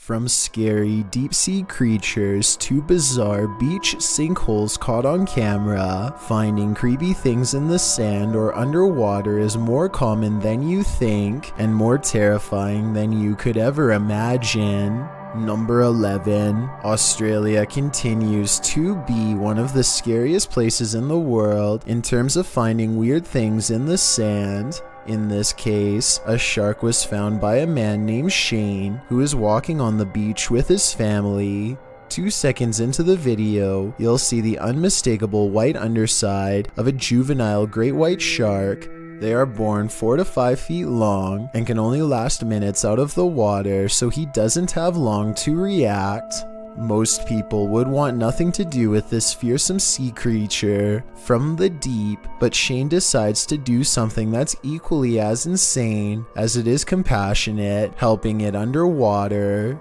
From scary deep-sea creatures to bizarre beach sinkholes caught on camera, finding creepy things in the sand or underwater is more common than you think and more terrifying than you could ever imagine. Number 11. Australia continues to be one of the scariest places in the world in terms of finding weird things in the sand. In this case, a shark was found by a man named Shane who is walking on the beach with his family. 2 seconds into the video, you'll see the unmistakable white underside of a juvenile great white shark. They are born 4 to 5 feet long and can only last minutes out of the water, so he doesn't have long to react. Most people would want nothing to do with this fearsome sea creature from the deep, but Shane decides to do something that's equally as insane as it is compassionate, helping it underwater.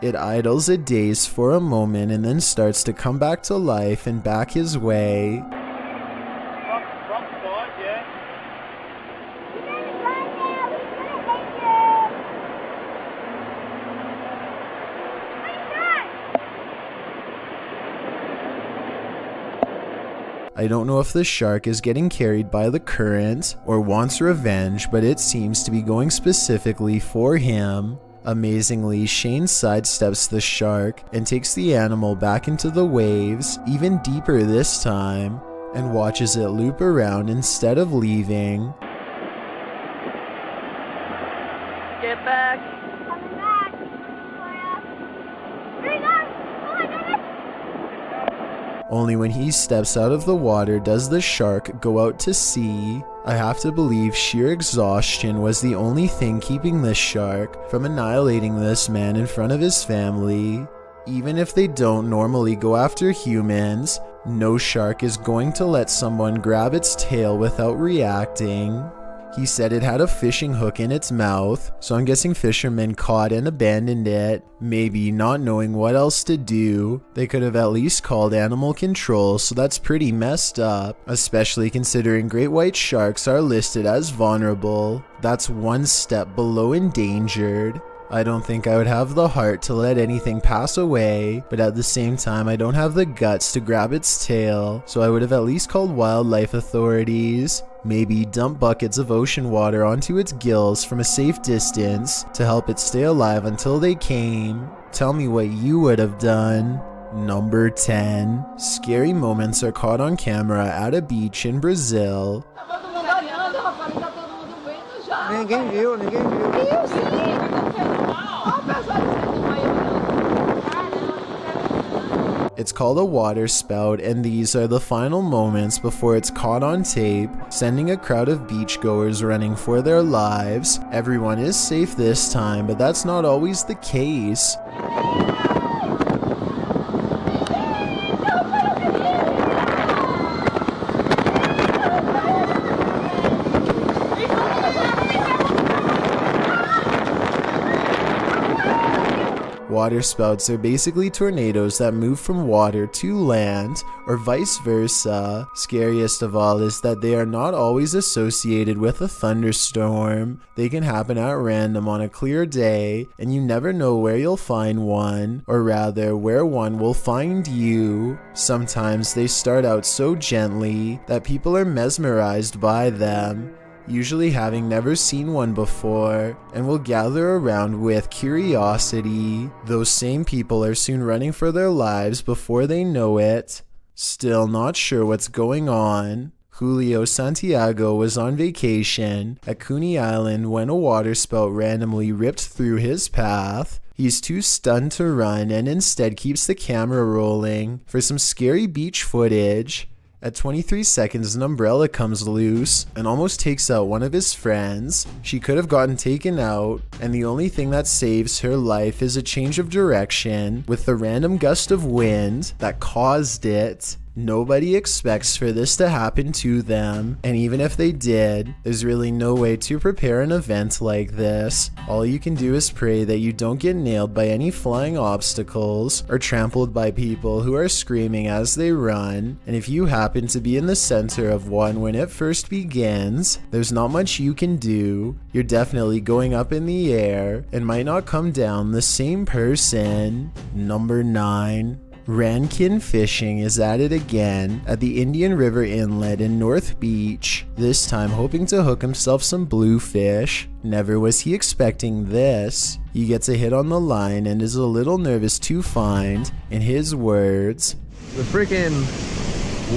It idles a daze for a moment and then starts to come back to life and back his way. I don't know if the shark is getting carried by the current or wants revenge, but it seems to be going specifically for him. Amazingly, Shane sidesteps the shark and takes the animal back into the waves, even deeper this time, and watches it loop around instead of leaving. Get back! Coming back! Here he goes! Oh my goodness! Only when he steps out of the water does the shark go out to sea. I have to believe sheer exhaustion was the only thing keeping this shark from annihilating this man in front of his family. Even if they don't normally go after humans, no shark is going to let someone grab its tail without reacting. He said it had a fishing hook in its mouth, so I'm guessing fishermen caught and abandoned it. Maybe not knowing what else to do, they could have at least called animal control, so that's pretty messed up, especially considering great white sharks are listed as vulnerable. That's one step below endangered. I don't think I would have the heart to let anything pass away, but at the same time I don't have the guts to grab its tail, so I would have at least called wildlife authorities. Maybe dump buckets of ocean water onto its gills from a safe distance to help it stay alive until they came. Tell me what you would have done. Number 10. Scary moments are caught on camera at a beach in Brazil. Ninguém viu. It's called a water spout, and these are the final moments before it's caught on tape, sending a crowd of beachgoers running for their lives. Everyone is safe this time, but that's not always the case. Waterspouts are basically tornadoes that move from water to land, or vice versa. Scariest of all is that they are not always associated with a thunderstorm. They can happen at random on a clear day, and you never know where you'll find one, or rather where one will find you. Sometimes they start out so gently that people are mesmerized by them, usually having never seen one before, and will gather around with curiosity. Those same people are soon running for their lives before they know it. Still not sure what's going on. Julio Santiago was on vacation at Coney Island when a waterspout randomly ripped through his path. He's too stunned to run and instead keeps the camera rolling for some scary beach footage. At 23 seconds, an umbrella comes loose and almost takes out one of his friends. She could have gotten taken out, and the only thing that saves her life is a change of direction with the random gust of wind that caused it. Nobody expects for this to happen to them, and even if they did, there's really no way to prepare an event like this. All you can do is pray that you don't get nailed by any flying obstacles or trampled by people who are screaming as they run, and if you happen to be in the center of one when it first begins, there's not much you can do. You're definitely going up in the air and might not come down the same person. Number 9. Rankin fishing is at it again at the Indian River Inlet in North Beach, this time hoping to hook himself some bluefish. Never was he expecting this. He gets a hit on the line and is a little nervous to find, in his words, the freaking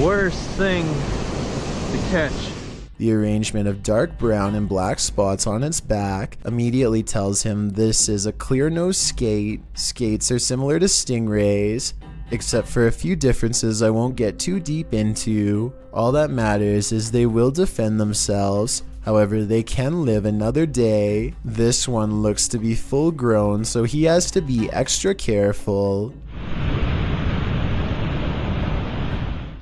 worst thing to catch. The arrangement of dark brown and black spots on its back immediately tells him this is a clear-nosed skate. Skates are similar to stingrays, except for a few differences I won't get too deep into. All that matters is they will defend themselves. However, they can live another day. This one looks to be full grown, so he has to be extra careful.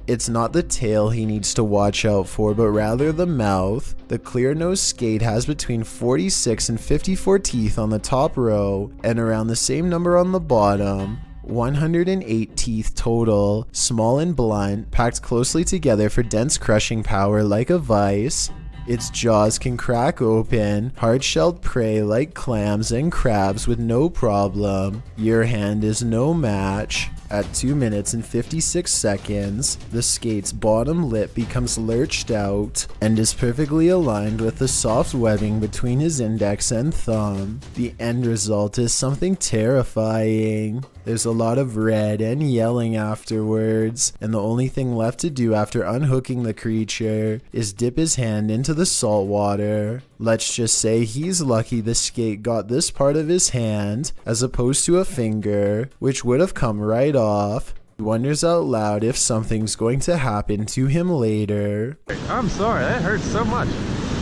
It's not the tail he needs to watch out for, but rather the mouth. The clear-nosed skate has between 46 and 54 teeth on the top row, and around the same number on the bottom. 108 teeth total, small and blunt, packed closely together for dense crushing power like a vice. Its jaws can crack open hard-shelled prey like clams and crabs with no problem. Your hand is no match. At 2 minutes and 56 seconds, the skate's bottom lip becomes lurched out and is perfectly aligned with the soft webbing between his index and thumb. The end result is something terrifying. There's a lot of red and yelling afterwards, and the only thing left to do after unhooking the creature is dip his hand into the salt water. Let's just say he's lucky the skate got this part of his hand as opposed to a finger, which would have come right off. He wonders out loud if something's going to happen to him later. I'm sorry, that hurts so much.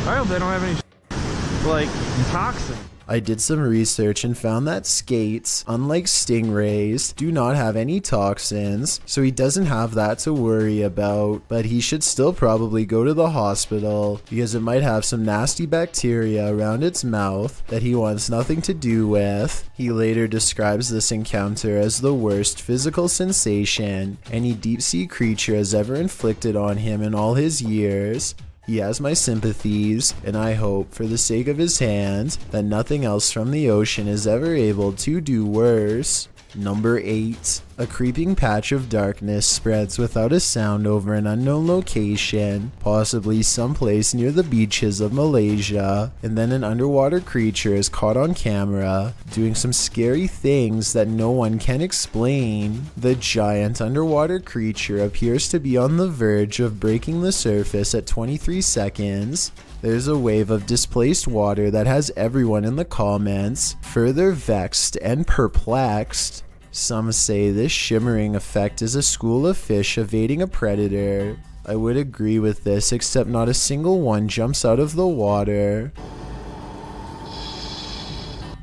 I hope they don't have any like toxin. I did some research and found that skates, unlike stingrays, do not have any toxins, so he doesn't have that to worry about, but he should still probably go to the hospital because it might have some nasty bacteria around its mouth that he wants nothing to do with. He later describes this encounter as the worst physical sensation any deep-sea creature has ever inflicted on him in all his years. He has my sympathies, and I hope, for the sake of his hand, that nothing else from the ocean is ever able to do worse. Number 8. A creeping patch of darkness spreads without a sound over an unknown location, possibly someplace near the beaches of Malaysia, and then an underwater creature is caught on camera, doing some scary things that no one can explain. The giant underwater creature appears to be on the verge of breaking the surface at 23 seconds. There's a wave of displaced water that has everyone in the comments further vexed and perplexed. Some say this shimmering effect is a school of fish evading a predator. I would agree with this, except not a single one jumps out of the water.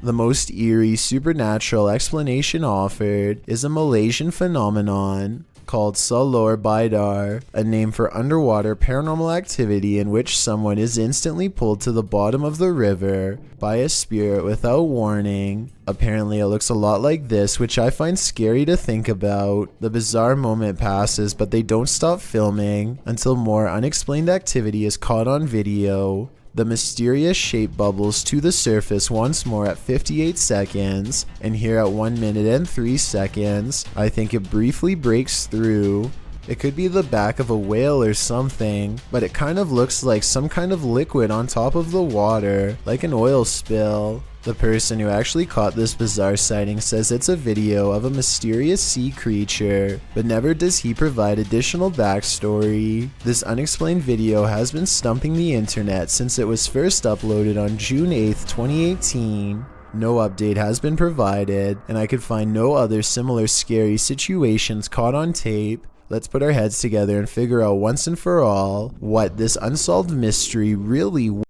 The most eerie supernatural explanation offered is a Malaysian phenomenon called Salor Bidar, a name for underwater paranormal activity in which someone is instantly pulled to the bottom of the river by a spirit without warning. Apparently it looks a lot like this, which I find scary to think about. The bizarre moment passes, but they don't stop filming until more unexplained activity is caught on video. The mysterious shape bubbles to the surface once more at 58 seconds, and here at 1 minute and 3 seconds, I think it briefly breaks through. It could be the back of a whale or something, but it kind of looks like some kind of liquid on top of the water, like an oil spill. The person who actually caught this bizarre sighting says it's a video of a mysterious sea creature, but never does he provide additional backstory. This unexplained video has been stumping the internet since it was first uploaded on June 8th, 2018. No update has been provided, and I could find no other similar scary situations caught on tape. Let's put our heads together and figure out once and for all what this unsolved mystery really was.